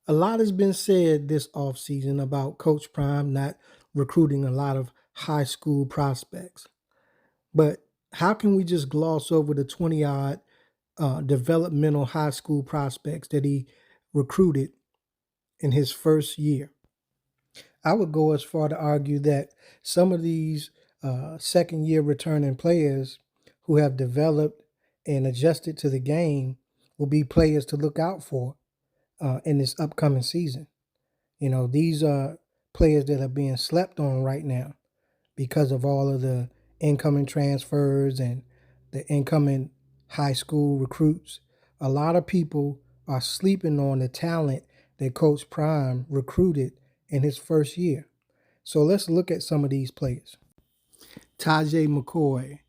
A lot has been said this offseason about Coach Prime not recruiting a lot of high school prospects. But how can we just gloss over the 20 odd developmental high school prospects that he recruited in his first year? I would go as far to argue that some of these second year returning players who have developed and adjusted to the game will be players to look out for in this upcoming season. You know, these are players that are being slept on right now because of all of the incoming transfers and the incoming high school recruits. A lot of people are sleeping on the talent that Coach Prime recruited in his first year. So let's look at some of these players. Tajay McCoy,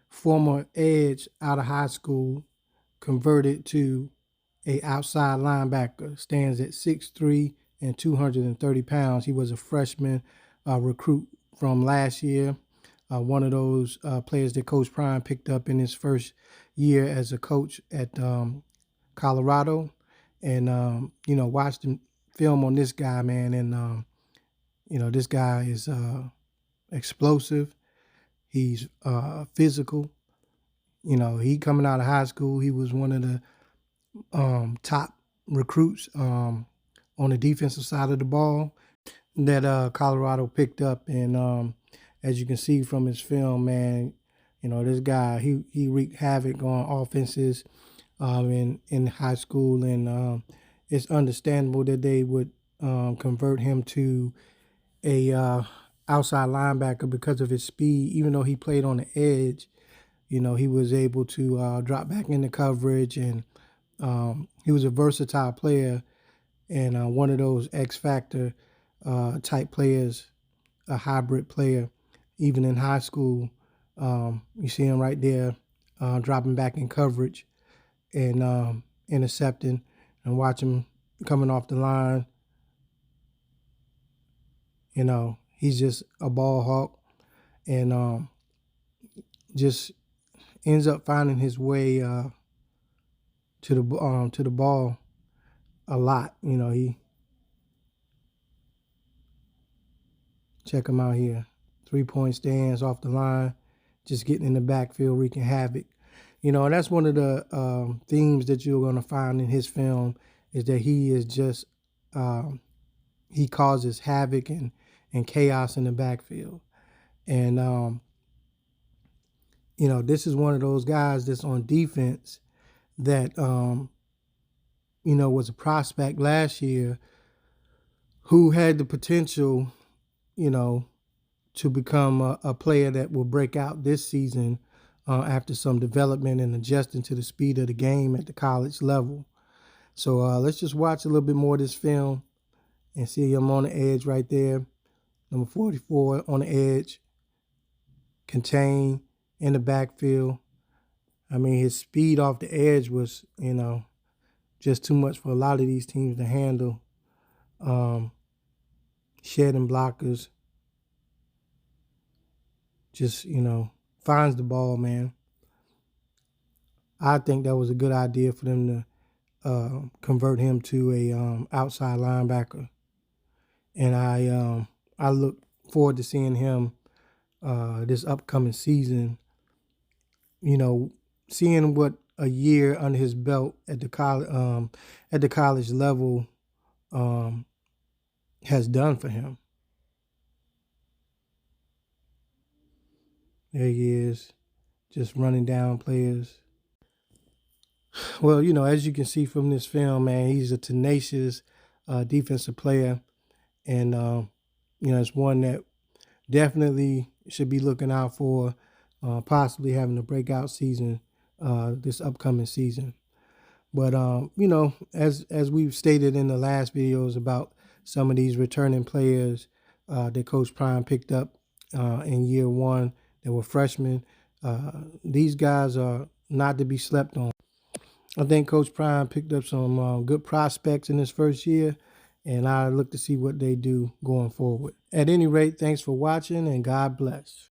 former edge out of high school, converted to a outside linebacker, stands at 6'3" and 230 pounds. He was a freshman recruit from last year, one of those players that Coach Prime picked up in his first year as a coach at Colorado. And, watched him film on this guy, man. And, this guy is explosive. He's physical. He coming out of high school, he was one of the top recruits on the defensive side of the ball that Colorado picked up. And as you can see from his film, man, this guy, he wreaked havoc on offenses in high school. And it's understandable that they would convert him to a outside linebacker because of his speed. Even though he played on the edge, he was able to drop back into coverage, and he was a versatile player and one of those X factor type players, a hybrid player. Even in high school, you see him right there dropping back in coverage and intercepting, and watch him coming off the line. He's just a ball hawk, and just ends up finding his way to the ball a lot. He check him out here, 3-point stands off the line, just getting in the backfield, wreaking havoc. And that's one of the themes that you're going to find in his film, is that he is just he causes havoc and chaos in the backfield. And this is one of those guys that's on defense that was a prospect last year who had the potential to become a player that will break out this season after some development and adjusting to the speed of the game at the college level. So let's just watch a little bit more of this film and see him on the edge right there. Number 44 on the edge, contained in the backfield. I mean, his speed off the edge was, just too much for a lot of these teams to handle. Shedding blockers. Just, finds the ball, man. I think that was a good idea for them to convert him to a outside linebacker. And I look forward to seeing him this upcoming season. Seeing what a year under his belt at the college level has done for him. There he is, just running down players. Well, as you can see from this film, man, he's a tenacious defensive player. And, it's one that definitely should be looking out for, possibly having a breakout season this upcoming season. But, as we've stated in the last videos about some of these returning players that Coach Prime picked up in year one that were freshmen, these guys are not to be slept on. I think Coach Prime picked up some good prospects in his first year, and I look to see what they do going forward. At any rate, thanks for watching, and God bless.